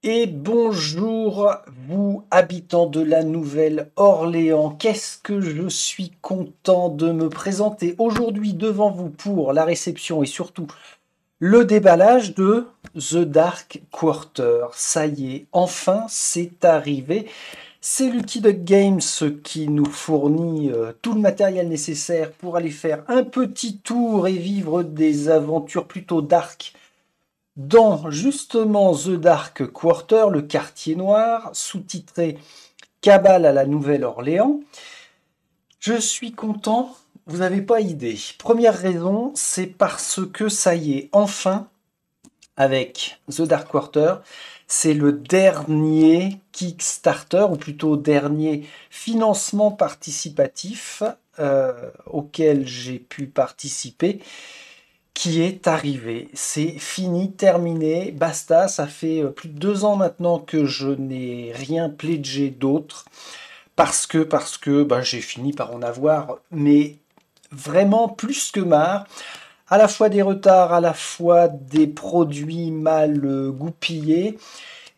Et bonjour, vous habitants de la Nouvelle-Orléans. Qu'est-ce que je suis content de me présenter aujourd'hui devant vous pour la réception et surtout le déballage de The Dark Quarter. Ça y est, enfin, c'est arrivé. C'est Lucky Duck Games qui nous fournit tout le matériel nécessaire pour aller faire un petit tour et vivre des aventures plutôt dark dans justement The Dark Quarter, le quartier noir, sous-titré Cabale à la Nouvelle-Orléans. Je suis content, vous n'avez pas idée. Première raison, c'est parce que ça y est, enfin, avec The Dark Quarter, c'est le dernier Kickstarter, ou plutôt dernier financement participatif auquel j'ai pu participer qui est arrivé. C'est fini, terminé, basta. Ça fait plus de 2 ans maintenant que je n'ai rien pledgé d'autre parce que bah, j'ai fini par en avoir, mais vraiment plus que marre. À la fois des retards, à la fois des produits mal goupillés,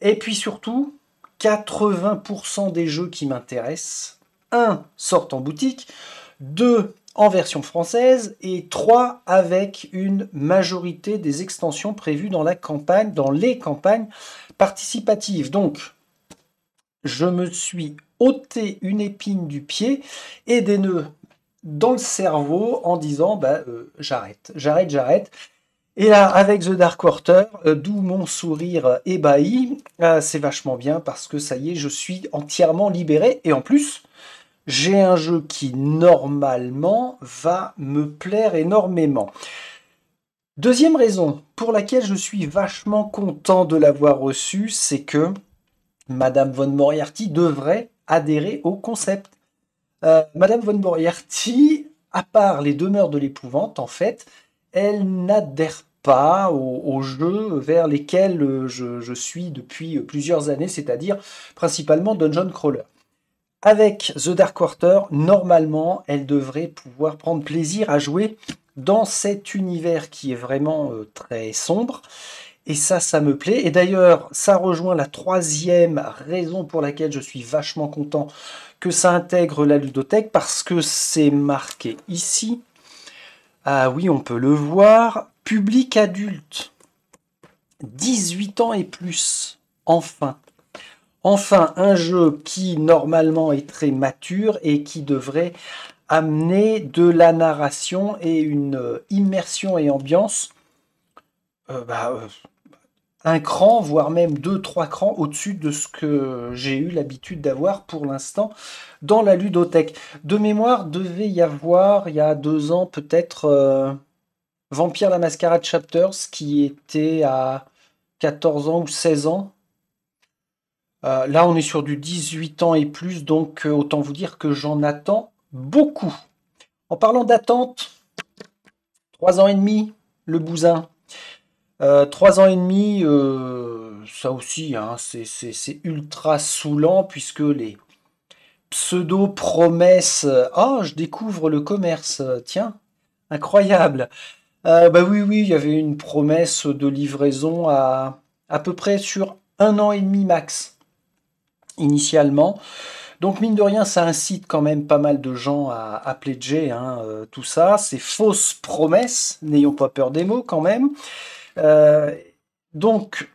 et puis surtout 80% des jeux qui m'intéressent, un sortent en boutique, 2 en version française et 3 avec une majorité des extensions prévues dans la campagne, dans les campagnes participatives. Donc, je me suis ôté une épine du pied et des nœuds dans le cerveau en disant bah, j'arrête. Et là, avec The Dark Quarter, d'où mon sourire ébahi, c'est vachement bien parce que ça y est, je suis entièrement libéré. Et en plus, j'ai un jeu qui normalement va me plaire énormément. Deuxième raison pour laquelle je suis vachement content de l'avoir reçu, c'est que Madame Von Moriarty devrait adhérer au concept. Madame Von Moriarty, à part les demeures de l'épouvante, en fait, elle n'adhère pas aux jeux vers lesquels je suis depuis plusieurs années, c'est-à-dire principalement Dungeon Crawler. Avec The Dark Quarter, normalement, elle devrait pouvoir prendre plaisir à jouer dans cet univers qui est vraiment très sombre. Et ça me plaît. Et d'ailleurs, ça rejoint la troisième raison pour laquelle je suis vachement content que ça intègre la ludothèque, parce que c'est marqué ici. Ah oui, on peut le voir. Public adulte, 18 ans et plus. Enfin. Enfin, un jeu qui normalement est très mature et qui devrait amener de la narration et une immersion et ambiance bah, un cran, voire même deux, trois crans au-dessus de ce que j'ai eu l'habitude d'avoir pour l'instant dans la ludothèque. De mémoire, devait y avoir, il y a 2 ans peut-être, Vampire la Mascarade Chapters, qui était à 14 ans ou 16 ans. Là, on est sur du 18 ans et plus, donc autant vous dire que j'en attends beaucoup. En parlant d'attente, 3 ans et demi, le bousin. 3 ans et demi, ça aussi, hein, c'est ultra saoulant puisque les pseudo-promesses. Ah, je découvre le commerce, tiens, incroyable. Bah oui, oui, il y avait une promesse de livraison à peu près sur 1 an et demi max, initialement. Donc, mine de rien, ça incite quand même pas mal de gens à pledger, hein, tout ça. C'est fausses promesses, n'ayons pas peur des mots quand même. Euh, donc,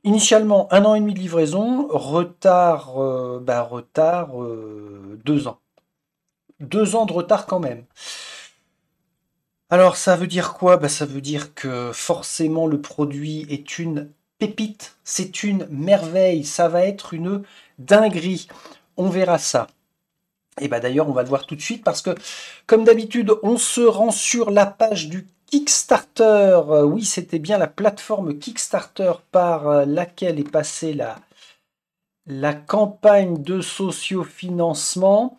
initialement, 1 an et demi de livraison, retard, 2 ans. 2 ans de retard quand même. Alors, ça veut dire quoi? Bah, ça veut dire que forcément le produit est une pépite, c'est une merveille, ça va être une dinguerie. On verra ça. Et bah d'ailleurs, on va le voir tout de suite parce que, comme d'habitude, on se rend sur la page du Kickstarter. Oui, c'était bien la plateforme Kickstarter par laquelle est passée la campagne de sociofinancement.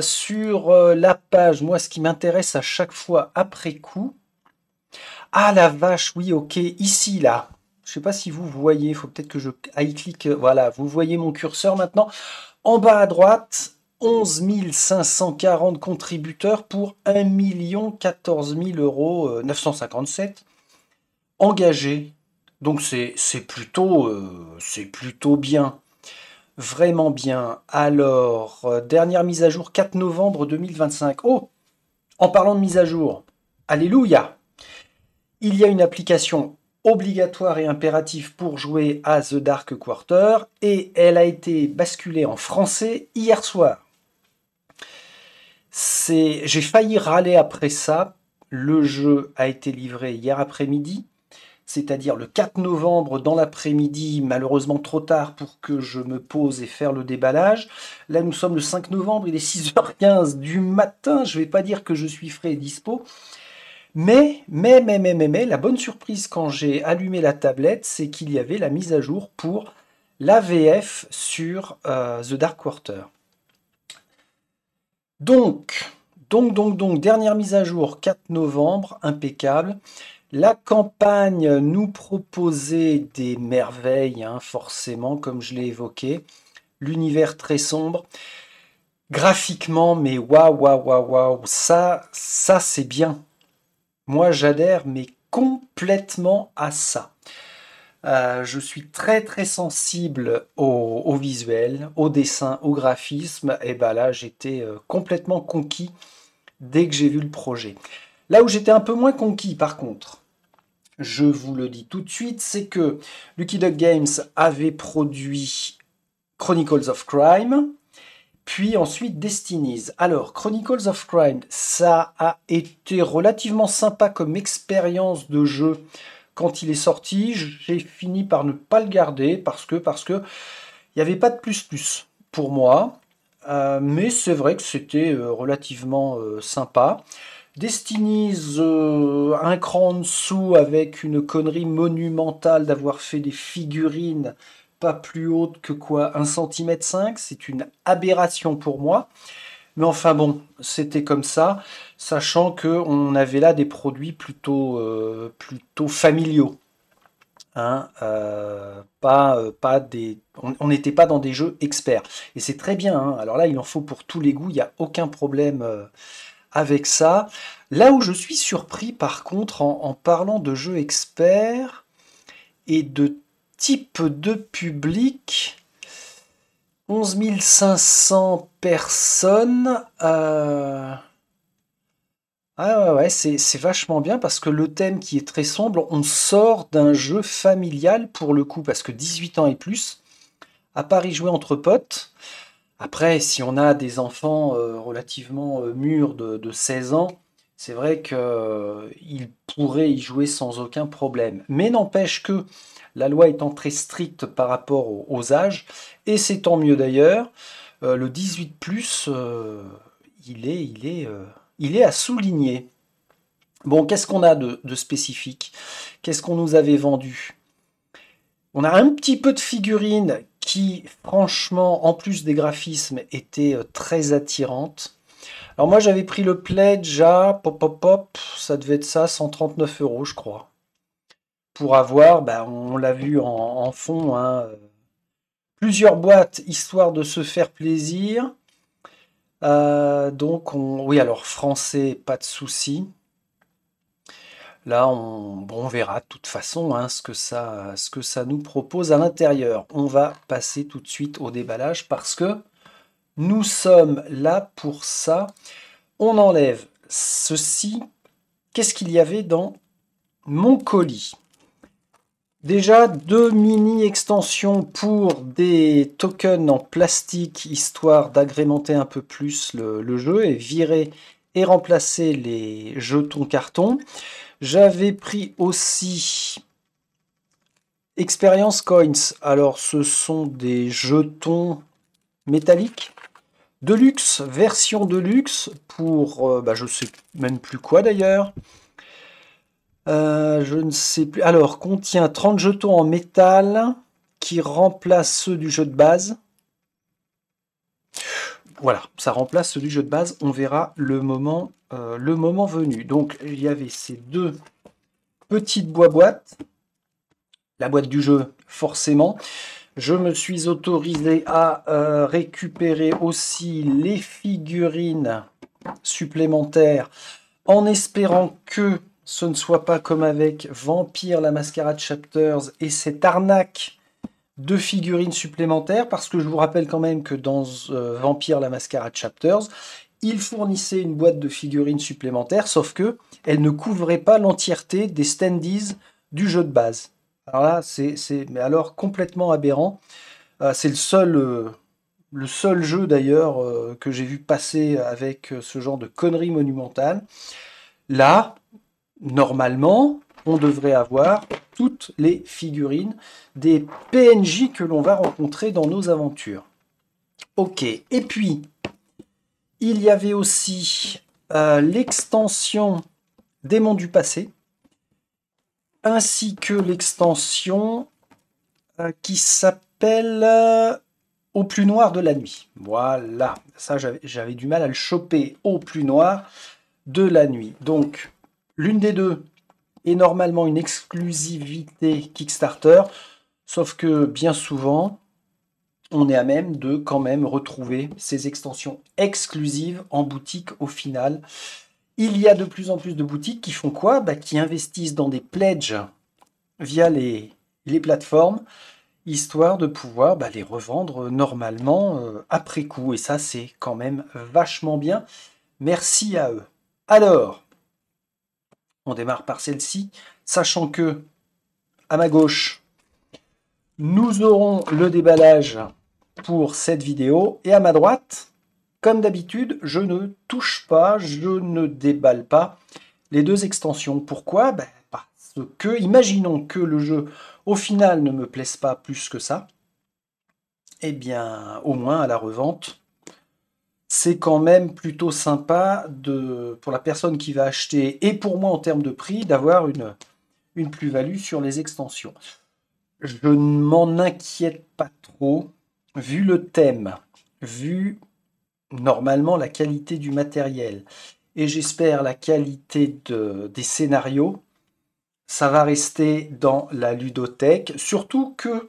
Sur la page, moi, ce qui m'intéresse à chaque fois après coup. Ah la vache, oui, ok, ici, là. Je sais pas si vous voyez, il faut peut-être que je aille clique. Voilà, vous voyez mon curseur maintenant. En bas à droite, 11 540 contributeurs pour 1 14 000 euros 957 engagés. Donc c'est plutôt bien. Vraiment bien. Alors, dernière mise à jour 4 novembre 2025. Oh, en parlant de mise à jour, alléluia! Il y a une application obligatoire et impérative pour jouer à The Dark Quarter et elle a été basculée en français hier soir. J'ai failli râler après ça. Le jeu a été livré hier après-midi, c'est-à-dire le 4 novembre dans l'après-midi, malheureusement trop tard pour que je me pose et faire le déballage. Là, nous sommes le 5 novembre, il est 6h15 du matin. Je ne vais pas dire que je suis frais et dispo. Mais, la bonne surprise quand j'ai allumé la tablette, c'est qu'il y avait la mise à jour pour l'AVF sur The Dark Quarter. Donc, dernière mise à jour, 4 novembre, impeccable. La campagne nous proposait des merveilles, hein, forcément, comme je l'ai évoqué. L'univers très sombre. Graphiquement, mais waouh, ça c'est bien. Moi, j'adhère, mais complètement à ça. Je suis très sensible au visuel, au dessin, au graphisme. Et ben là, j'étais complètement conquis dès que j'ai vu le projet. Là où j'étais un peu moins conquis, par contre, je vous le dis tout de suite, c'est que Lucky Duck Games avait produit Chronicles of Crime, puis ensuite Destinies. Alors, Chronicles of Crime, ça a été relativement sympa comme expérience de jeu quand il est sorti. J'ai fini par ne pas le garder parce que il n'y avait pas de plus pour moi. Mais c'est vrai que c'était relativement sympa. Destinies, un cran en dessous avec une connerie monumentale d'avoir fait des figurines pas plus hautes que quoi, 1,5 cm. C'est une aberration pour moi. Mais enfin bon, c'était comme ça, sachant qu'on avait là des produits plutôt familiaux. Hein, pas des, on n'était pas dans des jeux experts. Et c'est très bien, hein. Alors là, il en faut pour tous les goûts, il n'y a aucun problème avec ça. Là où je suis surpris, par contre, en parlant de jeux experts et de type de public, 11 500 personnes. Ouais, c'est vachement bien parce que le thème qui est très sombre, on sort d'un jeu familial pour le coup, parce que 18 ans et plus, à part y jouer entre potes. Après, si on a des enfants relativement mûrs de 16 ans, c'est vrai qu'ils pourraient y jouer sans aucun problème. Mais n'empêche que la loi étant très stricte par rapport aux âges, et c'est tant mieux d'ailleurs, le 18+, il est à souligner. Bon, qu'est-ce qu'on a de spécifique? Qu'est-ce qu'on nous avait vendu? On a un petit peu de figurines qui, franchement, en plus des graphismes, étaient très attirantes. Alors moi, j'avais pris le pledge à, ça devait être ça, 139 €, je crois. Pour avoir, on l'a vu en fond, hein, plusieurs boîtes, histoire de se faire plaisir. Donc, oui, alors français, pas de souci. Là, on verra de toute façon hein, ce que ça nous propose à l'intérieur. On va passer tout de suite au déballage parce que nous sommes là pour ça. On enlève ceci. Qu'est-ce qu'il y avait dans mon colis? Déjà, 2 mini-extensions pour des tokens en plastique, histoire d'agrémenter un peu plus le jeu et virer et remplacer les jetons carton. J'avais pris aussi Experience Coins. Alors, ce sont des jetons métalliques de luxe, version de luxe pour, je sais même plus quoi d'ailleurs. Je ne sais plus. Alors, contient 30 jetons en métal qui remplacent ceux du jeu de base. Voilà, ça remplace ceux du jeu de base. On verra le moment venu. Donc, il y avait ces deux petites boîtes. La boîte du jeu, forcément. Je me suis autorisé à récupérer aussi les figurines supplémentaires en espérant que ce ne soit pas comme avec Vampire la Mascarade Chapters et cette arnaque de figurines supplémentaires, parce que je vous rappelle quand même que dans Vampire la Mascarade Chapters, il fournissait une boîte de figurines supplémentaires, sauf que elle ne couvrait pas l'entièreté des standees du jeu de base. Alors là, mais alors complètement aberrant. C'est le seul jeu d'ailleurs que j'ai vu passer avec ce genre de conneries monumentales. Là, normalement, on devrait avoir toutes les figurines des PNJ que l'on va rencontrer dans nos aventures. Ok, et puis, il y avait aussi l'extension Démons du passé, ainsi que l'extension qui s'appelle Au plus noir de la nuit. Voilà, ça j'avais du mal à le choper, Au plus noir de la nuit. Donc, l'une des deux est normalement une exclusivité Kickstarter, sauf que bien souvent, on est à même de quand même retrouver ces extensions exclusives en boutique au final. Il y a de plus en plus de boutiques qui font quoi? Qui investissent dans des pledges via les plateformes, histoire de pouvoir les revendre normalement après coup. Et ça, c'est quand même vachement bien. Merci à eux. Alors, on démarre par celle-ci, sachant que, à ma gauche, nous aurons le déballage pour cette vidéo. Et à ma droite, comme d'habitude, je ne touche pas, je ne déballe pas les deux extensions. Pourquoi? Parce que, imaginons que le jeu, au final, ne me plaise pas plus que ça. Eh bien, au moins, à la revente, c'est quand même plutôt sympa pour la personne qui va acheter, et pour moi en termes de prix, d'avoir une plus-value sur les extensions. Je ne m'en inquiète pas trop, vu le thème, vu normalement la qualité du matériel, et j'espère la qualité des scénarios, ça va rester dans la ludothèque, surtout que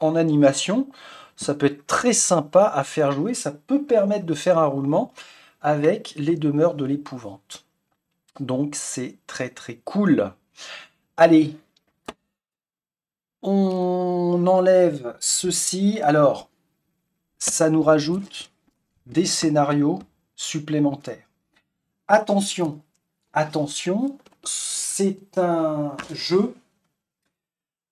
en animation, ça peut être très sympa à faire jouer, ça peut permettre de faire un roulement avec les demeures de l'épouvante. Donc c'est très très cool. Allez, on enlève ceci. Alors, ça nous rajoute des scénarios supplémentaires. Attention, attention, c'est un jeu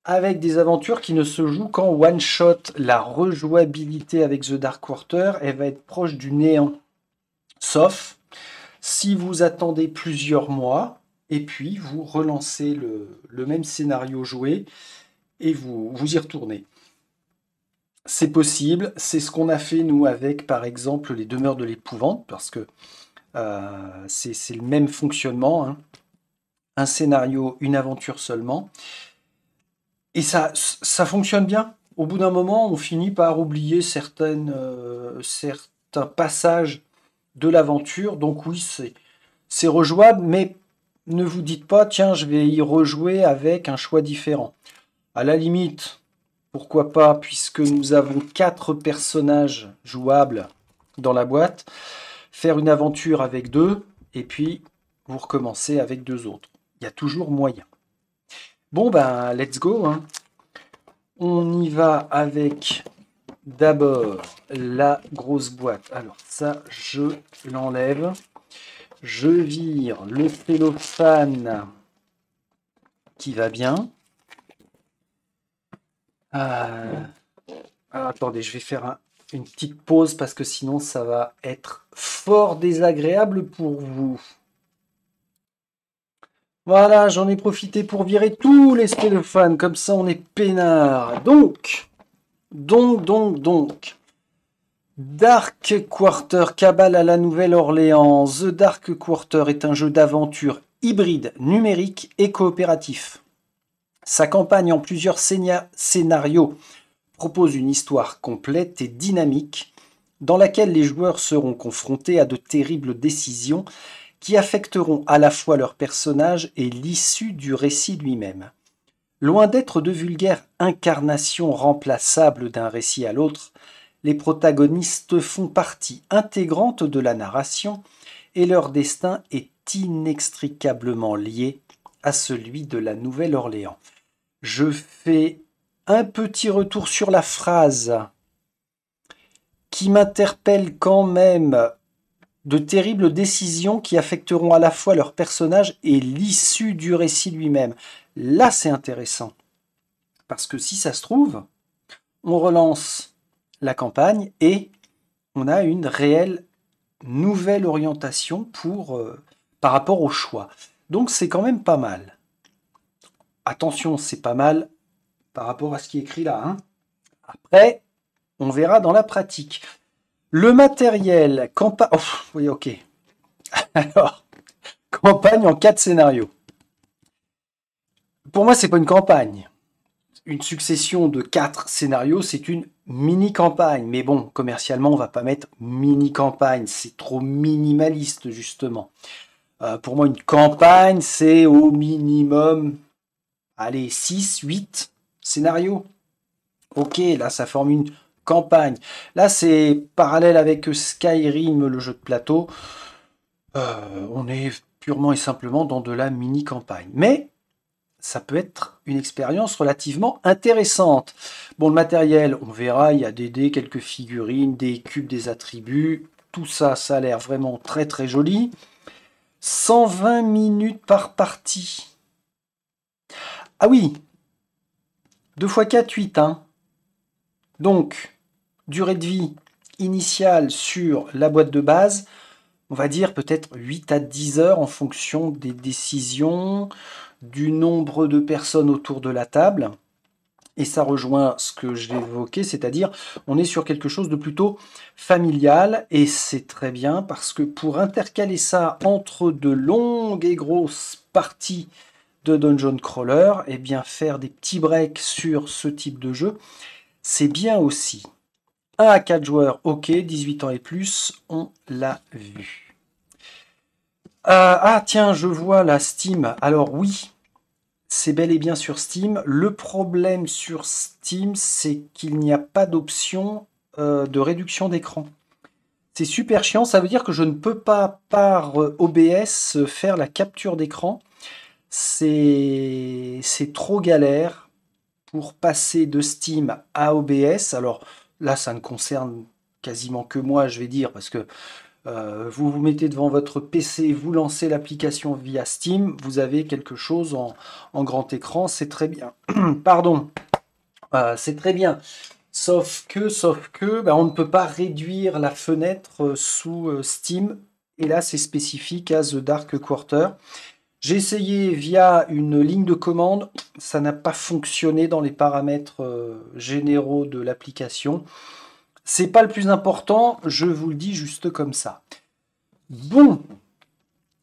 avec des aventures qui ne se jouent qu'en one-shot. La rejouabilité avec The Dark Quarter, elle va être proche du néant. Sauf si vous attendez plusieurs mois, et puis vous relancez le même scénario joué, et vous y retournez. C'est possible, c'est ce qu'on a fait nous avec par exemple les demeures de l'épouvante, parce que c'est le même fonctionnement, hein. Un scénario, une aventure seulement. Et ça fonctionne bien. Au bout d'un moment, on finit par oublier certains passages de l'aventure. Donc oui, c'est rejouable, mais ne vous dites pas, tiens, je vais y rejouer avec un choix différent. À la limite, pourquoi pas, puisque nous avons 4 personnages jouables dans la boîte, faire une aventure avec 2, et puis vous recommencez avec 2 autres. Il y a toujours moyen. Bon, let's go, hein. On y va avec d'abord la grosse boîte. Alors ça, je l'enlève. Je vire le cellophane qui va bien. Alors attendez, je vais faire une petite pause parce que sinon ça va être fort désagréable pour vous. Voilà, j'en ai profité pour virer tous les cellophanes, comme ça on est peinard. Donc, Dark Quarter, Cabal à la Nouvelle-Orléans. The Dark Quarter est un jeu d'aventure hybride, numérique et coopératif. Sa campagne en plusieurs scénarios propose une histoire complète et dynamique dans laquelle les joueurs seront confrontés à de terribles décisions qui affecteront à la fois leurs personnages et l'issue du récit lui-même. Loin d'être de vulgaires incarnations remplaçables d'un récit à l'autre, les protagonistes font partie intégrante de la narration et leur destin est inextricablement lié à celui de la Nouvelle-Orléans. Je fais un petit retour sur la phrase qui m'interpelle quand même. De terribles décisions qui affecteront à la fois leur personnage et l'issue du récit lui-même. Là, c'est intéressant. Parce que si ça se trouve, on relance la campagne et on a une réelle nouvelle orientation par rapport au choix. Donc c'est quand même pas mal. Attention, c'est pas mal par rapport à ce qui est écrit là, hein. Après, on verra dans la pratique. Le matériel, campagne... Oh, oui, ok. Alors, campagne en 4 scénarios. Pour moi, c'est pas une campagne. Une succession de 4 scénarios, c'est une mini-campagne. Mais bon, commercialement, on va pas mettre mini-campagne. C'est trop minimaliste, justement. Pour moi, une campagne, c'est au minimum, allez, 6, 8 scénarios. Ok, là, ça forme une campagne. Là, c'est parallèle avec Skyrim, le jeu de plateau. On est purement et simplement dans de la mini-campagne. Mais ça peut être une expérience relativement intéressante. Bon, le matériel, on verra, il y a des dés, quelques figurines, des cubes, des attributs. Tout ça, ça a l'air vraiment très très joli. 120 minutes par partie. Ah oui, 2 x 4, 8, hein. Donc, durée de vie initiale sur la boîte de base, on va dire peut-être 8 à 10 heures en fonction des décisions, du nombre de personnes autour de la table. Et ça rejoint ce que j'ai évoqué, c'est-à-dire on est sur quelque chose de plutôt familial et c'est très bien parce que pour intercaler ça entre de longues et grosses parties de Dungeon Crawler, et bien faire des petits breaks sur ce type de jeu, c'est bien aussi. 1 à 4 joueurs, ok, 18 ans et plus, on l'a vu. Ah tiens, je vois la Steam. Alors oui, c'est bel et bien sur Steam. Le problème sur Steam, c'est qu'il n'y a pas d'option de réduction d'écran. C'est super chiant, ça veut dire que je ne peux pas, par OBS, faire la capture d'écran. C'est trop galère pour passer de Steam à OBS. Alors là, ça ne concerne quasiment que moi, je vais dire, parce que vous vous mettez devant votre PC, vous lancez l'application via Steam, vous avez quelque chose en grand écran, c'est très bien. Pardon, c'est très bien. Sauf que, on ne peut pas réduire la fenêtre sous Steam. Et là, c'est spécifique à The Dark Quarter. J'ai essayé via une ligne de commande, ça n'a pas fonctionné dans les paramètres généraux de l'application. C'est pas le plus important, je vous le dis juste comme ça. Bon,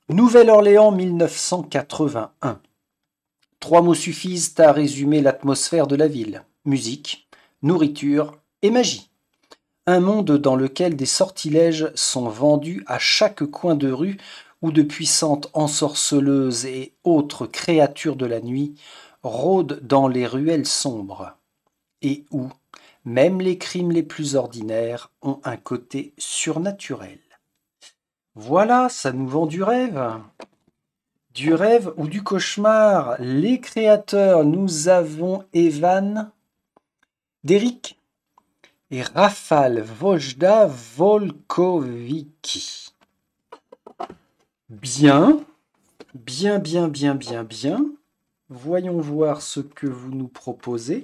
Nouvelle-Orléans 1981. 3 mots suffisent à résumer l'atmosphère de la ville. Musique, nourriture et magie. Un monde dans lequel des sortilèges sont vendus à chaque coin de rue où de puissantes ensorceleuses et autres créatures de la nuit rôdent dans les ruelles sombres. Et où même les crimes les plus ordinaires ont un côté surnaturel. Voilà, ça nous vend du rêve. Du rêve ou du cauchemar. Les créateurs, nous avons Evan, Derek et Rafal Vojda Volkovicki. Bien. Voyons voir ce que vous nous proposez.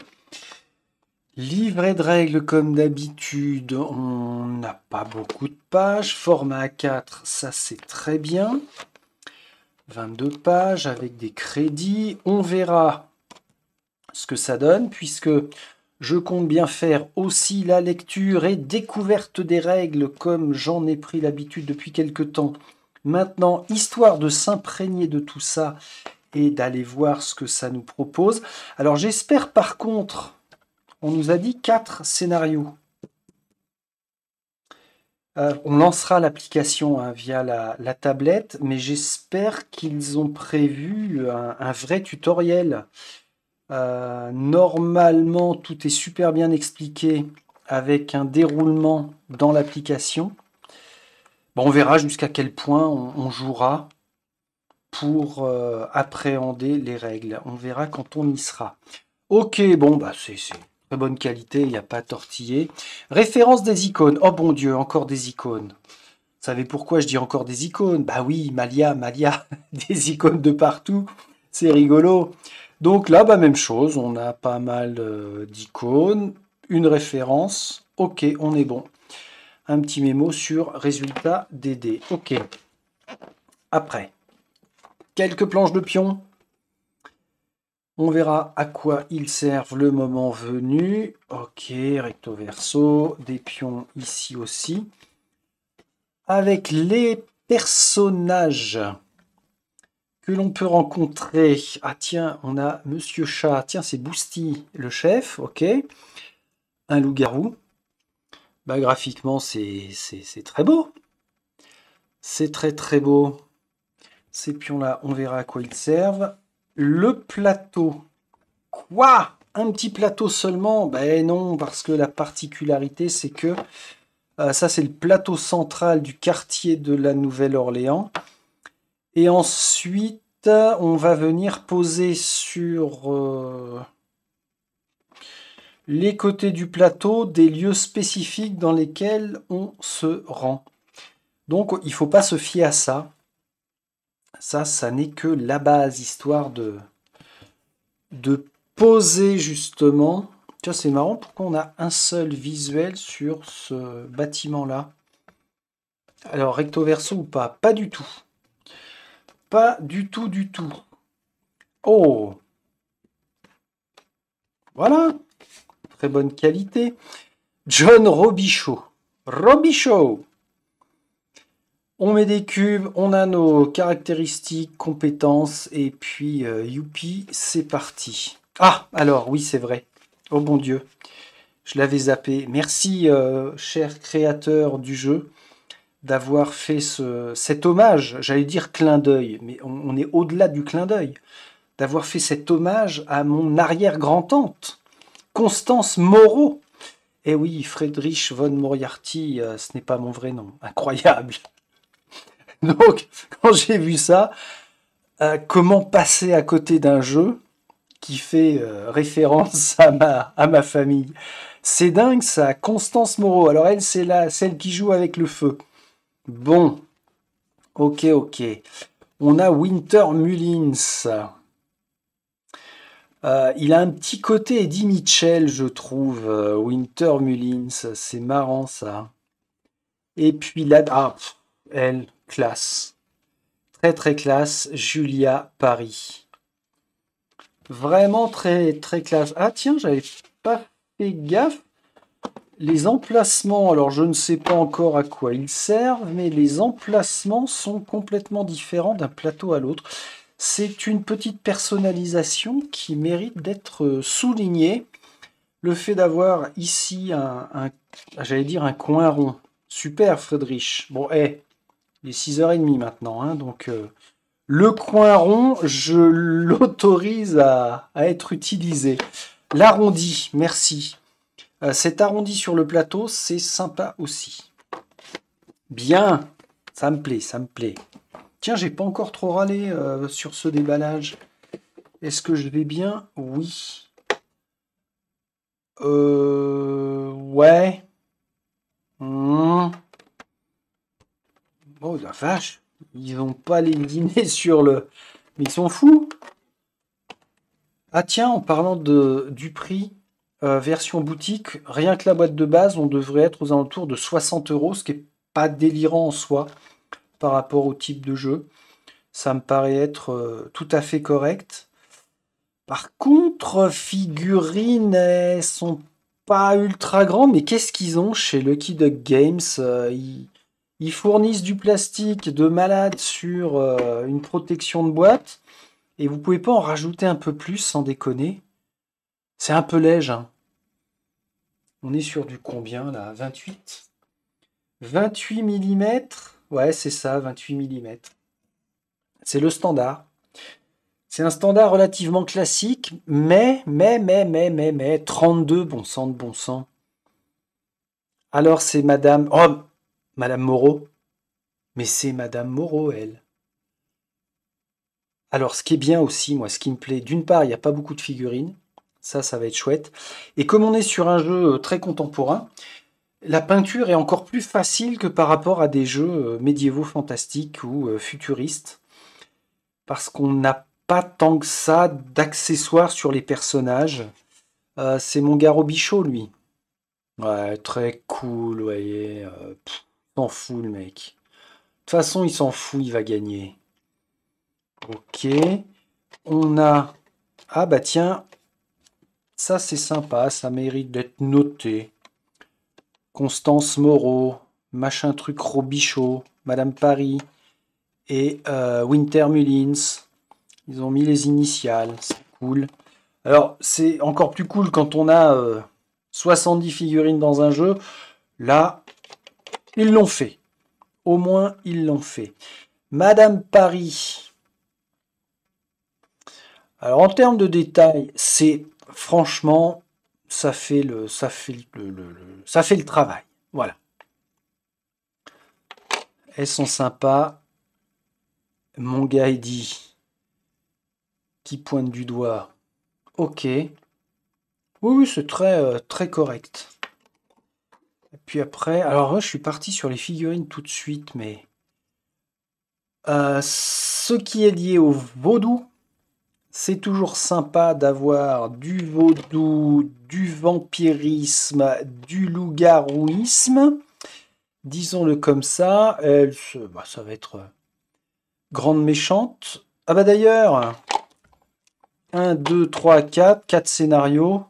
Livret de règles comme d'habitude, on n'a pas beaucoup de pages. Format A4, ça c'est très bien. 22 pages avec des crédits. On verra ce que ça donne puisque je compte bien faire aussi la lecture et découverte des règles comme j'en ai pris l'habitude depuis quelque temps. Maintenant, histoire de s'imprégner de tout ça et d'aller voir ce que ça nous propose. Alors j'espère par contre... On nous a dit 4 scénarios. On lancera l'application via la tablette, mais j'espère qu'ils ont prévu un vrai tutoriel. Normalement, tout est super bien expliqué avec un déroulement dans l'application. Bon, on verra jusqu'à quel point on jouera. pour appréhender les règles. On verra quand on y sera. Ok, bon, bah c'est très bonne qualité, il n'y a pas à tortiller. Référence des icônes. Oh bon Dieu, encore des icônes. Vous savez pourquoi je dis encore des icônes? Bah oui, Malia, Malia, des icônes de partout. C'est rigolo. Donc là, bah même chose, on a pas mal d'icônes, une référence. Ok, on est bon. Un petit mémo sur résultat des dés. Ok. Après, quelques planches de pion. On verra à quoi ils servent le moment venu. Ok, recto verso, des pions ici aussi. Avec les personnages que l'on peut rencontrer. Ah tiens, on a Monsieur Chat. Tiens, c'est Boosty, le chef. Ok. Un loup-garou. Bah, graphiquement, c'est très beau. C'est très très beau. Ces pions-là, on verra à quoi ils servent. Le plateau. Quoi? Un petit plateau seulement? Ben non, parce que la particularité, c'est que ça, c'est le plateau central du quartier de la Nouvelle-Orléans. Et ensuite, on va venir poser sur les côtés du plateau des lieux spécifiques dans lesquels on se rend. Donc, il ne faut pas se fier à ça. Ça n'est que la base, histoire de poser justement. Tiens, c'est marrant, pourquoi on a un seul visuel sur ce bâtiment-là? Alors, recto verso ou pas? Pas du tout. Pas du tout, du tout. Oh, voilà, très bonne qualité. John Robichaud. Robichaud. On met des cubes, on a nos caractéristiques, compétences, et puis youpi, c'est parti. Ah, alors oui, c'est vrai. Oh bon Dieu, je l'avais zappé. Merci, cher créateur du jeu, d'avoir fait cet hommage, j'allais dire clin d'œil, mais on est au-delà du clin d'œil, d'avoir fait cet hommage à mon arrière-grand-tante, Constance Moreau. Eh oui, Friedrich von Moriarty, ce n'est pas mon vrai nom. Incroyable. Donc, quand j'ai vu ça, comment passer à côté d'un jeu qui fait référence à ma famille? C'est dingue ça, Constance Moreau. Alors elle, c'est celle qui joue avec le feu. Bon, ok, ok. On a Winter Mullins. Il a un petit côté Eddie Mitchell, je trouve. Winter Mullins, c'est marrant ça. Et puis là, ah, elle, classe. Très très classe, Julia Paris. Vraiment très très classe. Ah tiens, j'avais pas fait gaffe. Les emplacements, alors je ne sais pas encore à quoi ils servent, mais les emplacements sont complètement différents d'un plateau à l'autre. C'est une petite personnalisation qui mérite d'être soulignée. Le fait d'avoir ici j'allais dire un coin rond. Super, Friedrich. Bon, il est 6h30 maintenant, hein, donc le coin rond, je l'autorise à être utilisé. L'arrondi, merci. Cet arrondi sur le plateau, c'est sympa aussi. Bien, ça me plaît, ça me plaît. Tiens, j'ai pas encore trop râlé sur ce déballage. Est-ce que je vais bien? Oui. Ouais. Hmm. Oh la vache, ils vont pas les dîner sur le... Mais ils sont fous. Ah tiens, en parlant du prix, version boutique, rien que la boîte de base, on devrait être aux alentours de 60 euros, ce qui est pas délirant en soi par rapport au type de jeu. Ça me paraît être tout à fait correct. Par contre, figurines, elles sont pas ultra grandes, mais qu'est-ce qu'ils ont chez Lucky Duck Games? Ils fournissent du plastique de malade sur une protection de boîte, et vous pouvez pas en rajouter un peu plus sans déconner? C'est un peu léger, hein. On est sur du combien là? 28? 28 mm? Ouais, c'est ça, 28 mm. C'est le standard. C'est un standard relativement classique, mais, 32, bon sang de bon sang. Alors c'est Madame... Oh, Madame Moreau. Mais c'est Madame Moreau, elle. Alors, ce qui est bien aussi, moi, ce qui me plaît, d'une part, il n'y a pas beaucoup de figurines. Ça va être chouette. Et comme on est sur un jeu très contemporain, la peinture est encore plus facile que par rapport à des jeux médiévaux fantastiques ou futuristes, parce qu'on n'a pas tant que ça d'accessoires sur les personnages. C'est mon gars Robichaud, lui. Ouais, très cool, vous voyez. S'en fout, le mec. De toute façon, il s'en fout, il va gagner. Ok. On a... Ah bah tiens, ça c'est sympa, ça mérite d'être noté. Constance Moreau, machin truc Robichaud, Madame Paris et Winter Mullins. Ils ont mis les initiales, c'est cool. Alors, c'est encore plus cool quand on a 70 figurines dans un jeu. Là, ils l'ont fait. Au moins, ils l'ont fait. Madame Paris. Alors, en termes de détails, c'est franchement, ça fait le travail. Voilà. Elles sont sympas. Mon gars, il dit, qui pointe du doigt. Ok. Oui, oui, c'est très correct. Et puis après, alors moi, je suis parti sur les figurines tout de suite, mais ce qui est lié au vaudou, c'est toujours sympa d'avoir du vaudou, du vampirisme, du loup-garouisme. Disons-le comme ça. Ça va être grande méchante. Ah bah d'ailleurs, un, 2, 3, 4 scénarios.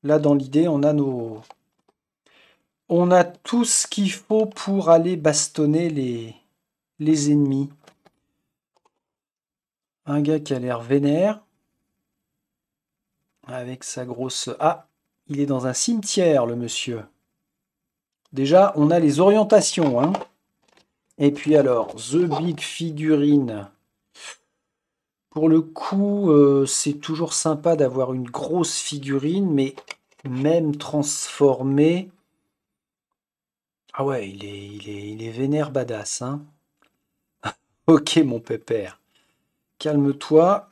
Là, dans l'idée, on a tout ce qu'il faut pour aller bastonner les ennemis. Un gars qui a l'air vénère. Avec sa grosse... Ah, il est dans un cimetière, le monsieur. Déjà, on a les orientations, hein. Et puis alors, The Big Figurine. Pour le coup, c'est toujours sympa d'avoir une grosse figurine, mais même transformée... Ah ouais, il est vénère badass, hein. Ok, mon pépère. Calme-toi.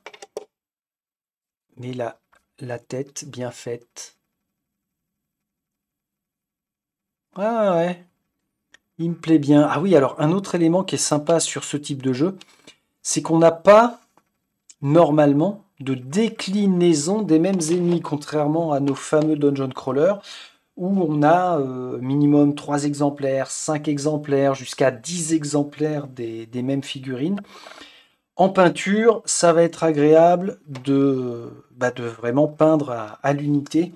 Mais la tête bien faite. Ah ouais, il me plaît bien. Ah oui, alors un autre élément qui est sympa sur ce type de jeu, c'est qu'on n'a pas normalement de déclinaison des mêmes ennemis, contrairement à nos fameux dungeon crawlers, où on a minimum 3 exemplaires, 5 exemplaires, jusqu'à 10 exemplaires des mêmes figurines. En peinture, ça va être agréable de vraiment peindre à l'unité,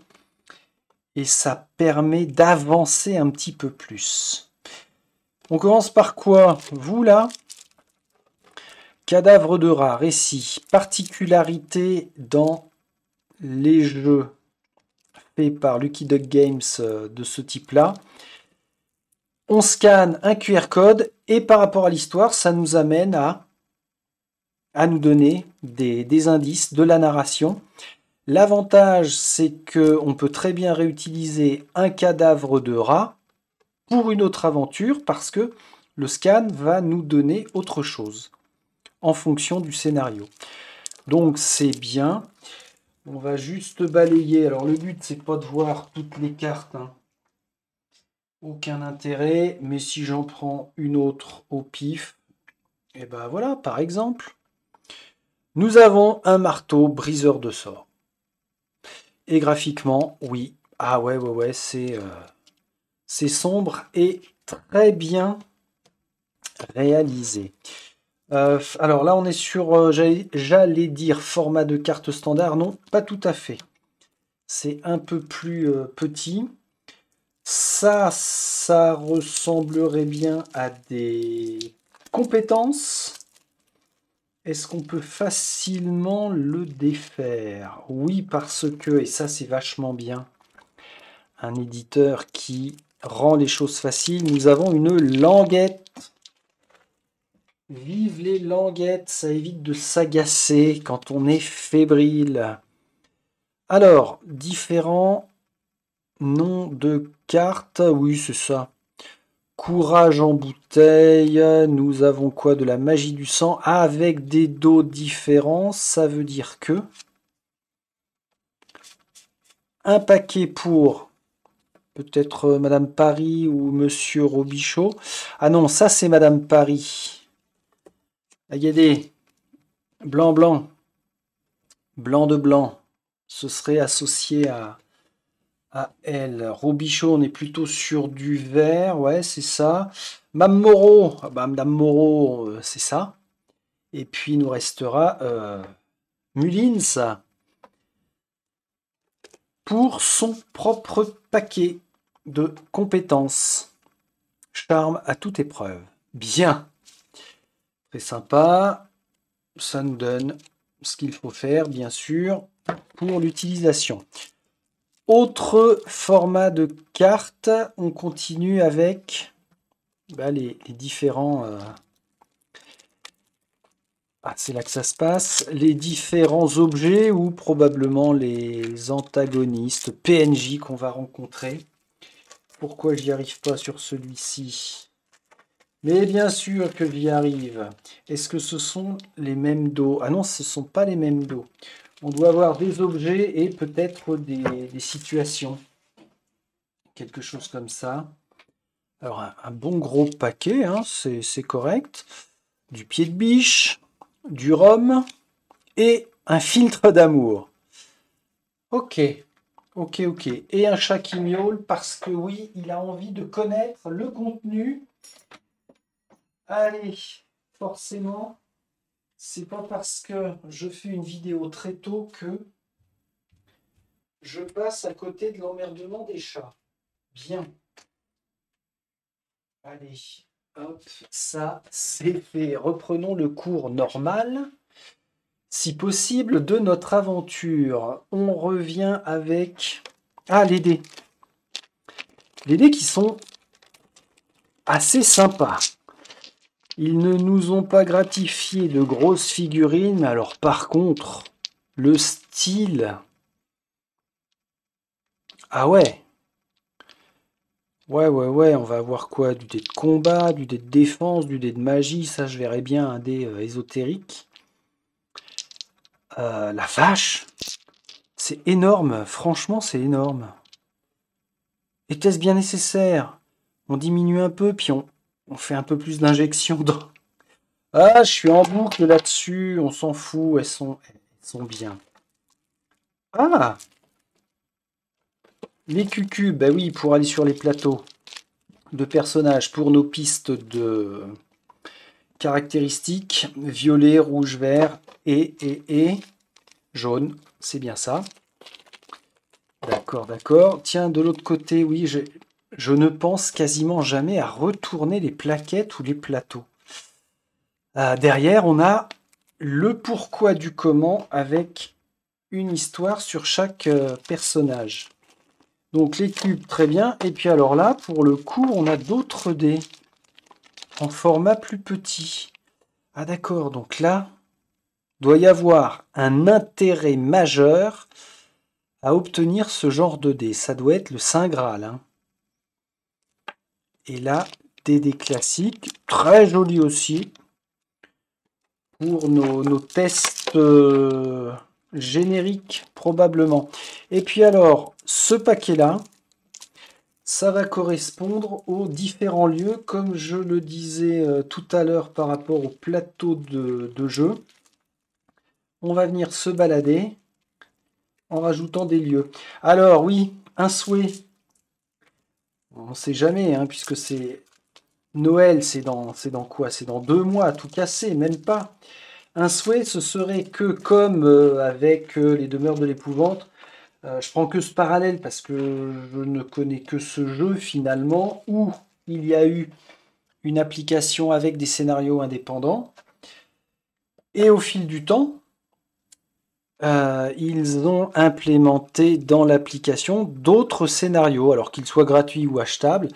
et ça permet d'avancer un petit peu plus. On commence par quoi? Vous là? Cadavre de rat, récit, particularité dans les jeux faits par Lucky Duck Games de ce type-là. On scanne un QR code et par rapport à l'histoire, ça nous amène à nous donner des indices de la narration. L'avantage, c'est qu'on peut très bien réutiliser un cadavre de rat pour une autre aventure parce que le scan va nous donner autre chose en fonction du scénario. Donc c'est bien. On va juste balayer. Alors le but c'est pas de voir toutes les cartes, hein. Aucun intérêt. Mais si j'en prends une autre au pif, et ben voilà, par exemple, nous avons un marteau briseur de sorts. Et graphiquement, oui. Ah ouais, c'est sombre et très bien réalisé. Alors là, on est sur, j'allais dire format de carte standard. Non, pas tout à fait. C'est un peu plus petit. Ça ressemblerait bien à des compétences. Est-ce qu'on peut facilement le défaire? Oui, parce que, et ça c'est vachement bien, un éditeur qui rend les choses faciles, nous avons une languette. Vive les languettes, ça évite de s'agacer quand on est fébrile. Alors, différents noms de cartes, oui c'est ça. Courage en bouteille. Nous avons quoi? De la magie du sang avec des dos différents. Ça veut dire que un paquet pour peut-être Madame Paris ou Monsieur Robichaud. Ah non, ça c'est Madame Paris. Regardez, blanc, blanc, blanc de blanc. Ce serait associé à elle. Robichaud, on est plutôt sur du vert, ouais, c'est ça. Mme Moreau, ah bah, Madame Moreau, c'est ça. Et puis il nous restera Mullins pour son propre paquet de compétences. Charme à toute épreuve. Bien. Très sympa. Ça nous donne ce qu'il faut faire, bien sûr, pour l'utilisation. Autre format de carte, on continue avec les différents... Ah, c'est là que ça se passe. Les différents objets ou probablement les antagonistes, PNJ qu'on va rencontrer. Pourquoi j'y arrive pas sur celui-ci? Mais bien sûr que j'y arrive. Est-ce que ce sont les mêmes dos? Ah non, ce ne sont pas les mêmes dos. On doit avoir des objets et peut-être des situations. Quelque chose comme ça. Alors, un bon gros paquet, hein, c'est correct. Du pied de biche, du rhum et un filtre d'amour. Ok, ok, ok. Et un chat qui miaule parce que oui, il a envie de connaître le contenu. Allez, forcément, c'est pas parce que je fais une vidéo très tôt que je passe à côté de l'emmerdement des chats. Bien. Allez, hop, ça c'est fait. Reprenons le cours normal, si possible, de notre aventure. On revient avec... Ah, les dés. Les dés qui sont assez sympas. Ils ne nous ont pas gratifié de grosses figurines, mais alors par contre, le style... Ah ouais. Ouais, on va avoir quoi? Du dé de combat, du dé de défense, du dé de magie, ça je verrais bien un dé ésotérique. La vache! C'est énorme, franchement c'est énorme. Était-ce bien nécessaire? On diminue un peu, puis on fait un peu plus d'injections dans... Ah, je suis en boucle là-dessus, on s'en fout, elles sont bien. Ah! Les cucus, bah oui, pour aller sur les plateaux de personnages, pour nos pistes de caractéristiques, violet, rouge, vert et jaune, c'est bien ça. D'accord, d'accord. Tiens, de l'autre côté, oui, je ne pense quasiment jamais à retourner les plaquettes ou les plateaux. Derrière, on a le pourquoi du comment avec une histoire sur chaque personnage. Donc les cubes, très bien. Et puis alors là, pour le coup, on a d'autres dés en format plus petit. Ah d'accord, donc là, doit y avoir un intérêt majeur à obtenir ce genre de dés. Ça doit être le Saint Graal. Hein. Et là, des dés classiques, très jolis aussi, pour nos tests génériques probablement. Et puis alors, ce paquet-là, ça va correspondre aux différents lieux, comme je le disais tout à l'heure par rapport au plateau de jeu. On va venir se balader en rajoutant des lieux. Alors oui, un souhait. On ne sait jamais, hein, puisque c'est Noël, c'est dans quoi? C'est dans 2 mois, tout casser, même pas. Un souhait, ce serait que, comme avec les demeures de l'épouvante, je prends que ce parallèle parce que je ne connais que ce jeu finalement, où il y a eu une application avec des scénarios indépendants. Et au fil du temps, ils ont implémenté dans l'application d'autres scénarios, alors qu'ils soient gratuits ou achetables.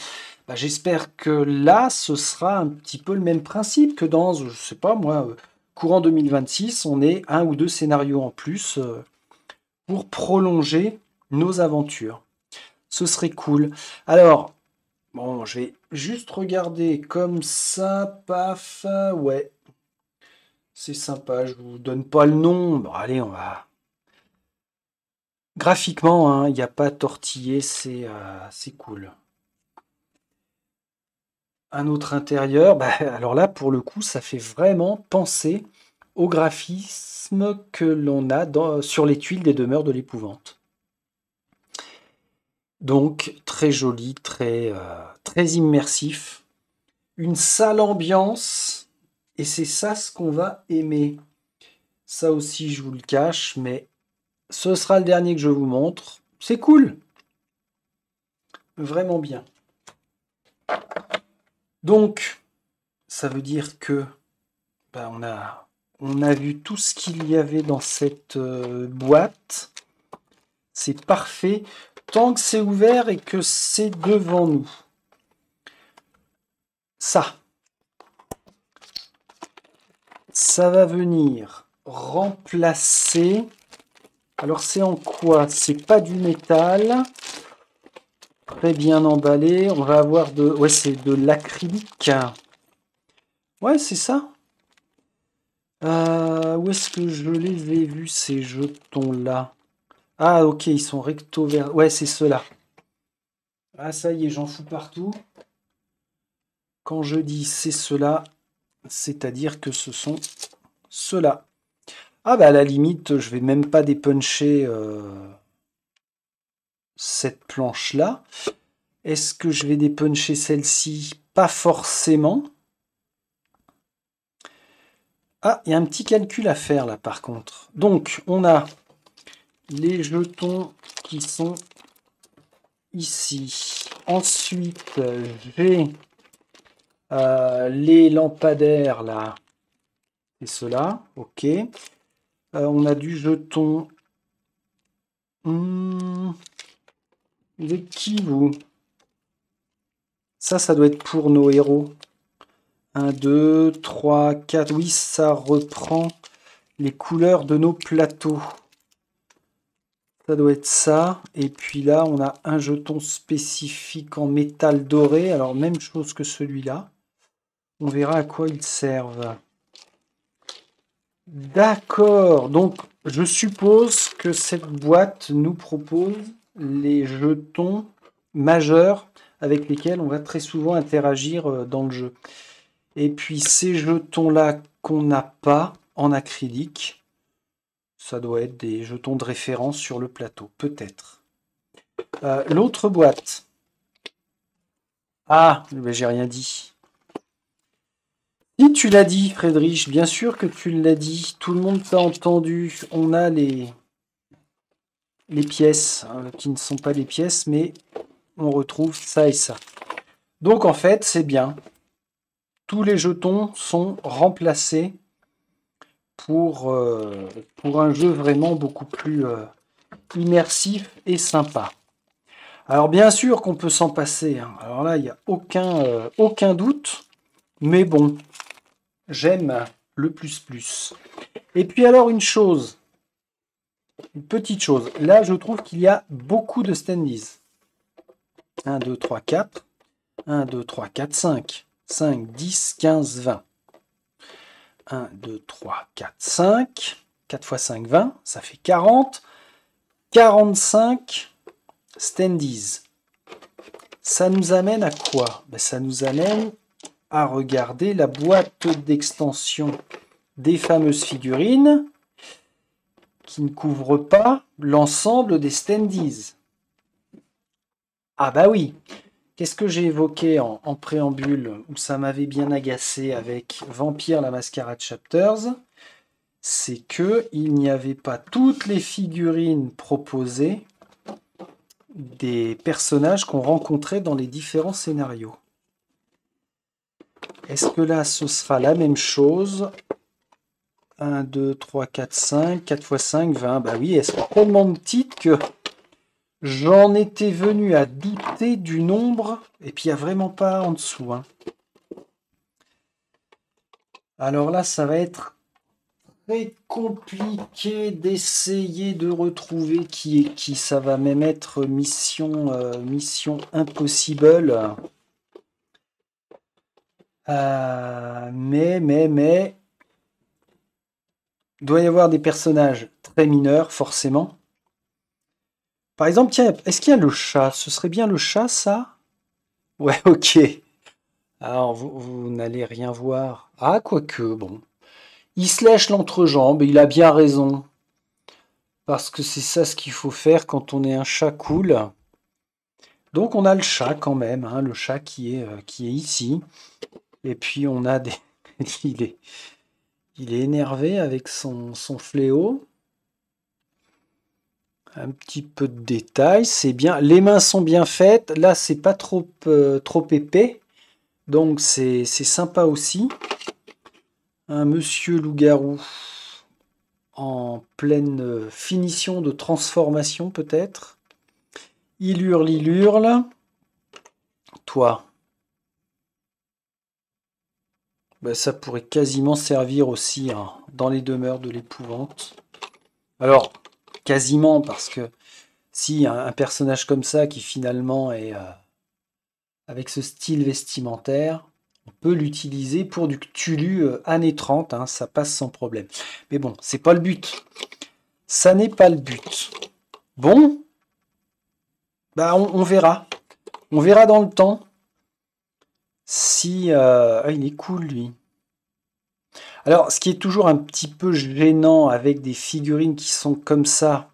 Bah, j'espère que là, ce sera un petit peu le même principe que dans, je sais pas moi, courant 2026, on ait 1 ou 2 scénarios en plus pour prolonger nos aventures. Ce serait cool. Alors, Bon, je vais juste regarder comme ça, paf, ouais, c'est sympa, je vous donne pas le nom. Bon, allez, on va... Graphiquement, hein, il n'y a pas tortillé, c'est cool. Un autre intérieur, bah, alors là, pour le coup, ça fait vraiment penser au graphisme que l'on a sur les tuiles des demeures de l'épouvante. Donc, très joli, très immersif. Une sale ambiance, et c'est ça ce qu'on va aimer. Ça aussi, je vous le cache, mais ce sera le dernier que je vous montre. C'est cool, vraiment bien. Donc, ça veut dire que bah, on a vu tout ce qu'il y avait dans cette boîte. C'est parfait tant que c'est ouvert et que c'est devant nous. Ça va venir remplacer. Alors c'est en quoi? C'est pas du métal. Très bien emballé. On va avoir de... Ouais, c'est de l'acrylique. Ouais, c'est ça. Où est-ce que je les ai vus, ces jetons-là? Ah, ok, ils sont recto verts. Ouais, c'est ceux-là. Ah, ça y est, j'en fous partout. Quand je dis c'est ceux-là, c'est-à-dire que ce sont ceux-là. Ah, bah à la limite, je vais même pas dépuncher cette planche-là. Est-ce que je vais dépuncher celle-ci? Pas forcément. Ah, il y a un petit calcul à faire là par contre. Donc, on a les jetons qui sont ici. Ensuite, j'ai les lampadaires là. C'est cela, ok. On a du jeton. De qui vous? Ça doit être pour nos héros. 1, 2, 3, 4. Oui, ça reprend les couleurs de nos plateaux. Ça doit être ça. Et puis là, on a un jeton spécifique en métal doré. Alors, même chose que celui-là. On verra à quoi ils servent. D'accord. Donc, je suppose que cette boîte nous propose les jetons majeurs avec lesquels on va très souvent interagir dans le jeu. Et puis, ces jetons-là qu'on n'a pas en acrylique, ça doit être des jetons de référence sur le plateau, peut-être. L'autre boîte. Ah, mais j'ai rien dit. Si tu l'as dit, Friedrich, bien sûr que tu l'as dit. Tout le monde t'a entendu. On a les pièces, hein, qui ne sont pas des pièces, mais on retrouve ça et ça. Donc en fait, c'est bien. Tous les jetons sont remplacés pour un jeu vraiment beaucoup plus immersif et sympa. Alors bien sûr qu'on peut s'en passer, hein. Alors là, il n'y a aucun doute. Mais bon, j'aime le plus. Et puis alors une chose, une petite chose. Là, je trouve qu'il y a beaucoup de standees. 1, 2, 3, 4. 1, 2, 3, 4, 5. 5, 10, 15, 20. 1, 2, 3, 4, 5. 4 fois 5, 20. Ça fait 40. 45 standees. Ça nous amène à quoi? Ben, ça nous amène à regarder la boîte d'extension des fameuses figurines qui ne couvre pas l'ensemble des standees. Ah bah oui. Qu'est-ce que j'ai évoqué en préambule où ça m'avait bien agacé avec Vampire la Mascarade Chapters? C'est que il n'y avait pas toutes les figurines proposées des personnages qu'on rencontrait dans les différents scénarios. Est-ce que là, ce sera la même chose? 1, 2, 3, 4, 5. 4 fois 5, 20. Bah oui, elles sont tellement petites que j'en étais venu à douter du nombre. Et puis, il n'y a vraiment pas en dessous, hein. Alors là, ça va être très compliqué d'essayer de retrouver qui est qui. Ça va même être mission impossible. Mais, il doit y avoir des personnages très mineurs, forcément. Par exemple, tiens, est-ce qu'il y a le chat? Ce serait bien le chat, ça? Ouais, ok. Alors, vous n'allez rien voir. Ah, quoique, bon. Il se lèche l'entrejambe, et il a bien raison. Parce que c'est ça ce qu'il faut faire quand on est un chat cool. Donc on a le chat quand même, hein, le chat qui est ici. Et puis on a des... il est, il est énervé avec son fléau. Un petit peu de détails, c'est bien. Les mains sont bien faites. Là, c'est pas trop épais. Donc c'est sympa aussi. Un monsieur loup-garou en pleine finition de transformation peut-être. Il hurle, il hurle. Toi, ben, ça pourrait quasiment servir aussi hein, dans les demeures de l'épouvante. Alors, quasiment parce que si un personnage comme ça qui finalement est avec ce style vestimentaire, on peut l'utiliser pour du Cthulhu années 30, hein, ça passe sans problème. Mais bon, c'est pas le but. Ça n'est pas le but. Bon, bah on verra. On verra dans le temps si... ah, il est cool, lui. Alors, ce qui est toujours un petit peu gênant avec des figurines qui sont comme ça,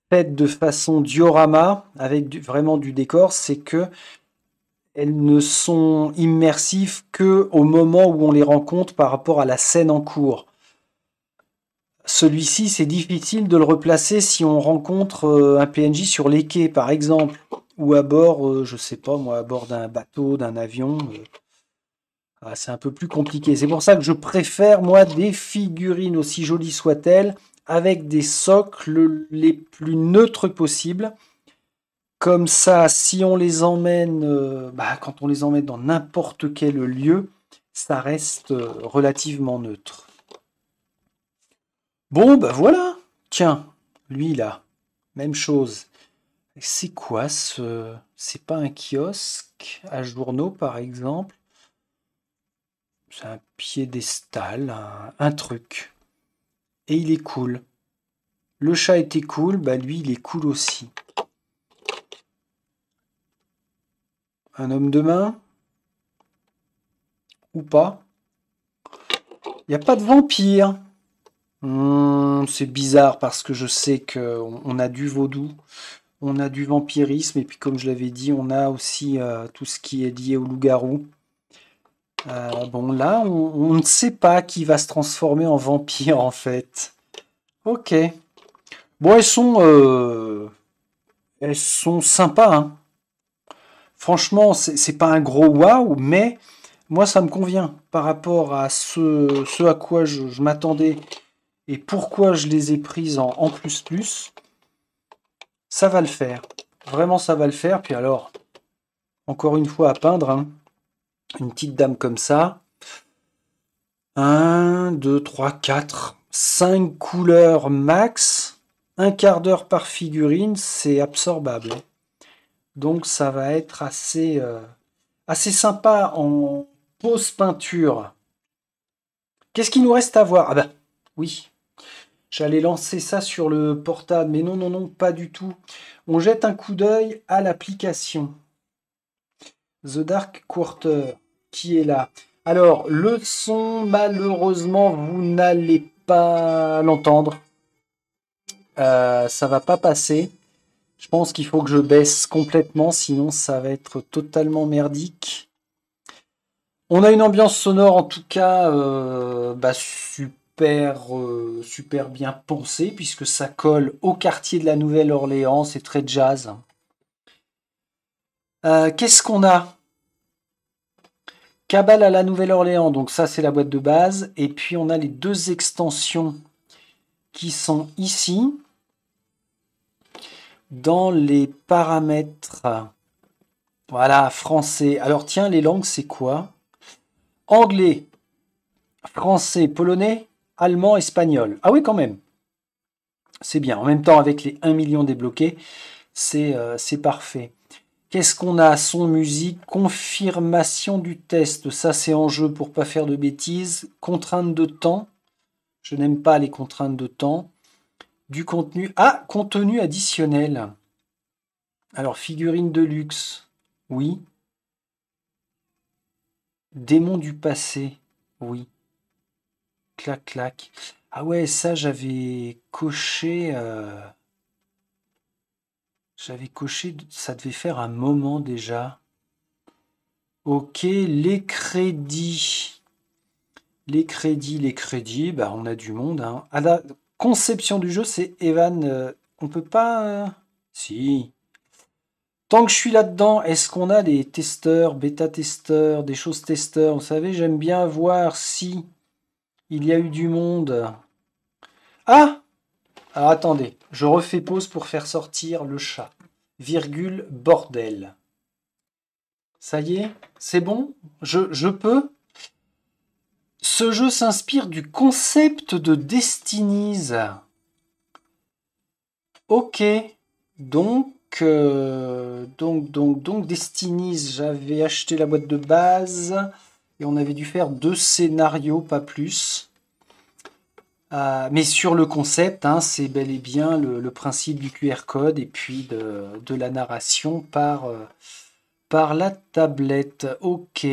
faites de façon diorama, avec vraiment du décor, c'est que elles ne sont immersives que au moment où on les rencontre par rapport à la scène en cours. Celui-ci, c'est difficile de le replacer si on rencontre un PNJ sur les quais, par exemple, ou à bord, je sais pas moi, à bord d'un bateau, d'un avion. C'est un peu plus compliqué. C'est pour ça que je préfère, moi, des figurines, aussi jolies soient-elles, avec des socles les plus neutres possibles. Comme ça, si on les emmène, quand on les emmène dans n'importe quel lieu, ça reste relativement neutre. Bon, bah voilà. Tiens, lui là, même chose. C'est quoi ce... C'est pas un kiosque à journaux, par exemple. C'est un piédestal, un truc. Et il est cool. Le chat était cool, bah lui, il est cool aussi. Un homme de main? Ou pas? Il n'y a pas de vampire. C'est bizarre parce que je sais qu'on a du vaudou, on a du vampirisme, et puis comme je l'avais dit, on a aussi tout ce qui est lié au loup-garou. Bon, là, on ne sait pas qui va se transformer en vampire en fait. Ok. Bon, elles sont sympas, hein. Franchement, c'est pas un gros waouh, mais moi, ça me convient par rapport à ce à quoi je m'attendais et pourquoi je les ai prises en plus. Ça va le faire. Vraiment, ça va le faire. Puis alors, encore une fois à peindre, hein, une petite dame comme ça. 1, 2, 3, 4, 5 couleurs max. Un quart d'heure par figurine, c'est absorbable. Donc ça va être assez sympa en pose peinture. Qu'est-ce qu'il nous reste à voir? Ah bah oui, j'allais lancer ça sur le portable, mais non, non, non, pas du tout. On jette un coup d'œil à l'application. The Dark Quarter, qui est là. Alors, le son, malheureusement, vous n'allez pas l'entendre. Ça va pas passer. Je pense qu'il faut que je baisse complètement, sinon ça va être totalement merdique. On a une ambiance sonore en tout cas super bien pensée, puisque ça colle au quartier de la Nouvelle-Orléans, c'est très jazz. Qu'est-ce qu'on a? Cabale à la Nouvelle-Orléans, donc ça c'est la boîte de base. Et puis on a les deux extensions qui sont ici. Dans les paramètres, voilà, français. Alors tiens, les langues c'est quoi? Anglais, français, polonais, allemand, espagnol. Ah oui quand même, c'est bien. En même temps avec les 1 million débloqués, c'est parfait. Qu'est-ce qu'on a? Son, musique, confirmation du test. Ça, c'est en jeu pour pas faire de bêtises. Contrainte de temps. Je n'aime pas les contraintes de temps. Du contenu. Ah, contenu additionnel. Alors, figurine de luxe. Oui. Démon du passé. Oui. Clac, clac. Ah ouais, ça, j'avais coché. J'avais coché. Ça devait faire un moment déjà. Ok, les crédits. Les crédits, bah, on a du monde, hein. À la conception du jeu, c'est Evan. On peut pas. Si. Tant que je suis là-dedans, est-ce qu'on a des testeurs, bêta-testeurs, des choses testeurs? Vous savez, j'aime bien voir si il y a eu du monde. Ah! Alors attendez, je refais pause pour faire sortir le chat. Virgule, bordel. Ça y est, c'est bon? Je peux? Ce jeu s'inspire du concept de Destinies. Ok, donc Destinies, j'avais acheté la boîte de base et on avait dû faire 2 scénarios, pas plus. Mais sur le concept, hein, c'est bel et bien le principe du QR code et puis de la narration par la tablette. Ok.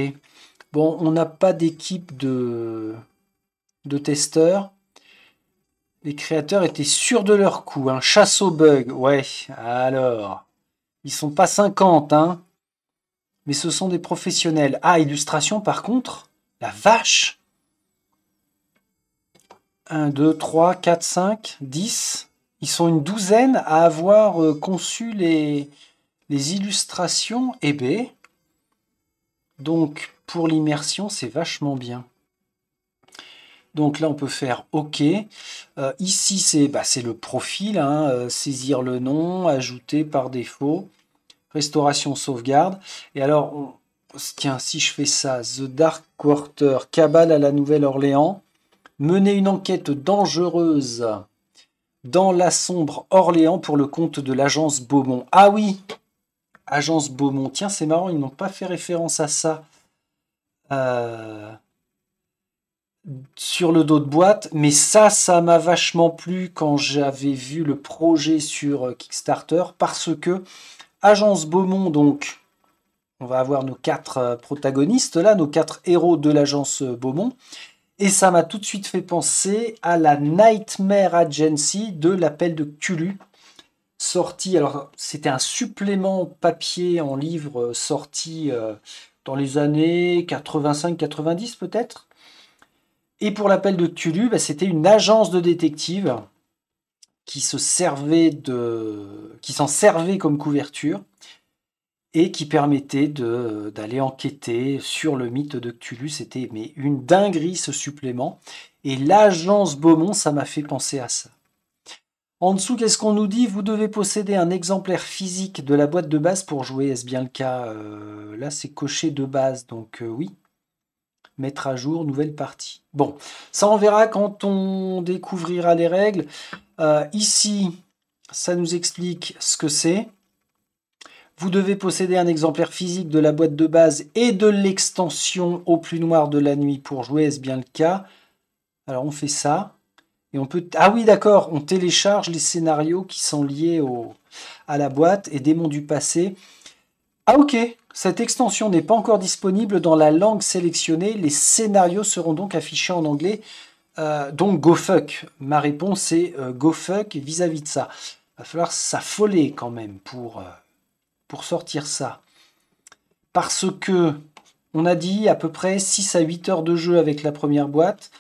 Bon, on n'a pas d'équipe de testeurs. Les créateurs étaient sûrs de leur coup, hein. Chasse aux bugs, ouais. Alors, ils sont pas 50, hein. Mais ce sont des professionnels. Ah, illustration par contre, la vache. 1, 2, 3, 4, 5, 10. Ils sont une douzaine à avoir conçu les illustrations. Eh ben, donc pour l'immersion, c'est vachement bien. Donc là, on peut faire OK. Ici, c'est le profil, hein, saisir le nom, ajouter par défaut, restauration, sauvegarde. Et alors, tiens, si je fais ça, The Dark Quarter, cabale à la Nouvelle-Orléans, mener une enquête dangereuse dans la sombre Orléans pour le compte de l'agence Beaumont. Ah oui, agence Beaumont. Tiens, c'est marrant, ils n'ont pas fait référence à ça. Sur le dos de boîte, mais ça m'a vachement plu quand j'avais vu le projet sur Kickstarter, parce que Agence Beaumont, donc, on va avoir nos 4 protagonistes là, nos 4 héros de l'agence Beaumont, et ça m'a tout de suite fait penser à la Nightmare Agency de l'appel de Cthulhu, sorti, alors c'était un supplément papier en livre sorti dans les années 85-90 peut-être. Et pour l'appel de Cthulhu, c'était une agence de détectives qui s'en servait comme couverture et qui permettait d'aller enquêter sur le mythe de Cthulhu. C'était une dinguerie ce supplément. Et l'agence Beaumont, ça m'a fait penser à ça. En dessous, qu'est-ce qu'on nous dit? Vous devez posséder un exemplaire physique de la boîte de base pour jouer. Est-ce bien le cas? Là, c'est coché de base, donc oui. Mettre à jour, nouvelle partie. Bon, ça on verra quand on découvrira les règles. Ici, ça nous explique ce que c'est. Vous devez posséder un exemplaire physique de la boîte de base et de l'extension au plus noir de la nuit pour jouer. Est-ce bien le cas? Alors on fait ça. Et on peut... Ah oui, d'accord, on télécharge les scénarios qui sont liés à la boîte et démons du passé. Ah ok, cette extension n'est pas encore disponible dans la langue sélectionnée. Les scénarios seront donc affichés en anglais. Donc go fuck. Ma réponse est go fuck vis-à-vis de ça. Il va falloir s'affoler quand même pour sortir ça. Parce que on a dit à peu près 6 à 8 heures de jeu avec la première boîte.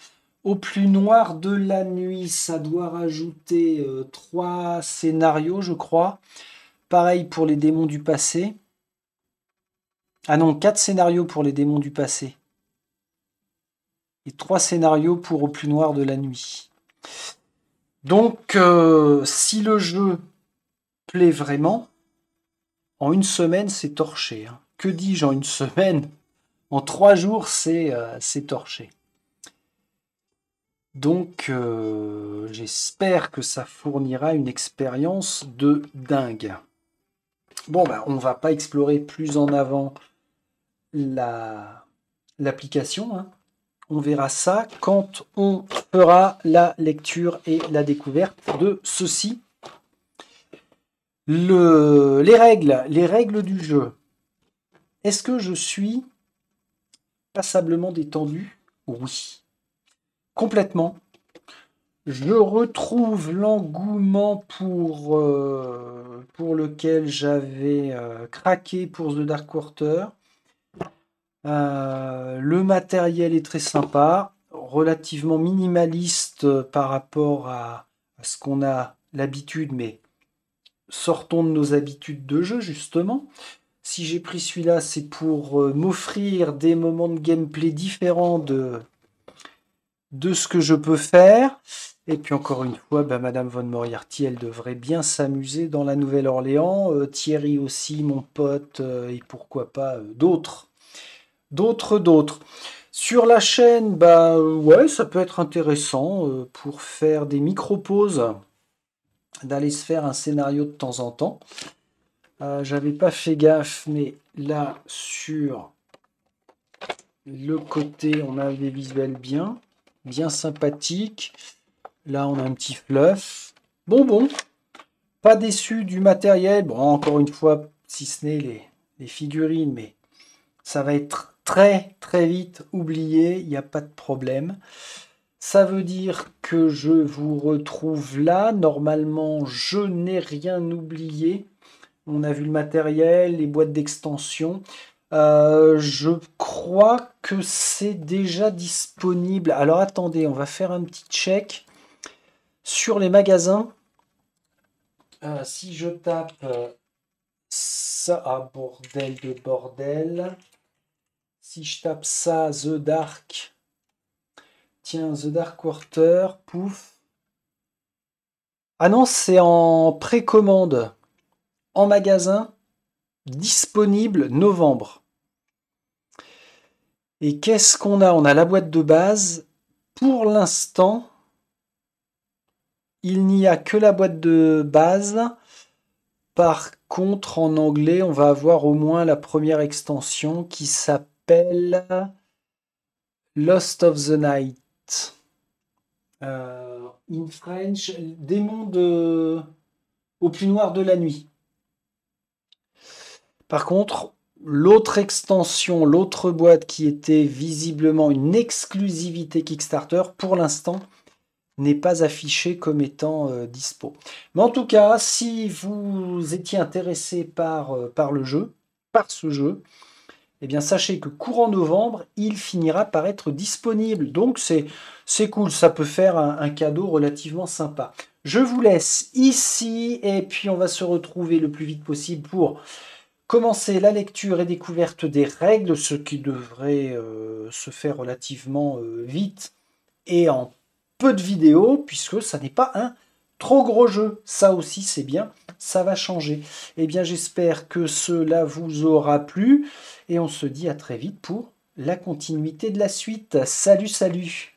Au plus noir de la nuit, ça doit rajouter 3 scénarios, je crois. Pareil pour les démons du passé. Ah non, 4 scénarios pour les démons du passé. Et 3 scénarios pour Au plus noir de la nuit. Donc, si le jeu plaît vraiment, en une semaine, c'est torché, hein. Que dis-je en une semaine? En 3 jours, c'est torché. Donc, j'espère que ça fournira une expérience de dingue. Bon, ben, on va pas explorer plus en avant l'application, hein. On verra ça quand on fera la lecture et la découverte de ceci. Les règles du jeu. Est-ce que je suis passablement détendu? Oui. Complètement. Je retrouve l'engouement pour lequel j'avais craqué pour The Dark Quarter. Le matériel est très sympa, relativement minimaliste par rapport à ce qu'on a l'habitude, mais sortons de nos habitudes de jeu justement. Si j'ai pris celui-là, c'est pour m'offrir des moments de gameplay différents de ce que je peux faire. Et puis encore une fois, Madame Von Moriarty, elle devrait bien s'amuser dans la Nouvelle-Orléans. Thierry aussi, mon pote, et pourquoi pas d'autres. D'autres. Sur la chaîne, ouais, ça peut être intéressant pour faire des micro-pauses, d'aller se faire un scénario de temps en temps. J'avais pas fait gaffe, mais là, sur le côté, on a des visuels bien sympathiques. Là, on a un petit fluff. Bon, pas déçu du matériel. Bon, encore une fois, si ce n'est les figurines, mais ça va être très vite oublié, il n'y a pas de problème. Ça veut dire que je vous retrouve là. Normalement, je n'ai rien oublié. On a vu le matériel, les boîtes d'extension. Je crois que c'est déjà disponible. Alors attendez, on va faire un petit check sur les magasins. Si je tape ça, bordel de bordel. Si je tape ça, The Dark. Tiens, The Dark Quarter, pouf. Ah non, c'est en précommande. En magasin, disponible novembre. Et qu'est-ce qu'on a? On a la boîte de base. Pour l'instant, il n'y a que la boîte de base. Par contre, en anglais, on va avoir au moins la première extension qui s'appelle Lost of the Night. In French, démon au plus noir de la nuit. Par contre, l'autre extension, l'autre boîte qui était visiblement une exclusivité Kickstarter, pour l'instant, n'est pas affichée comme étant dispo. Mais en tout cas, si vous étiez intéressé par le jeu, par ce jeu, eh bien sachez que courant novembre, il finira par être disponible. Donc c'est cool, ça peut faire un cadeau relativement sympa. Je vous laisse ici et puis on va se retrouver le plus vite possible pour commencer la lecture et découverte des règles, ce qui devrait se faire relativement vite et en peu de vidéos, puisque ça n'est pas un trop gros jeu. Ça aussi, c'est bien, ça va changer. Eh bien, j'espère que cela vous aura plu, et on se dit à très vite pour la continuité de la suite. Salut, salut!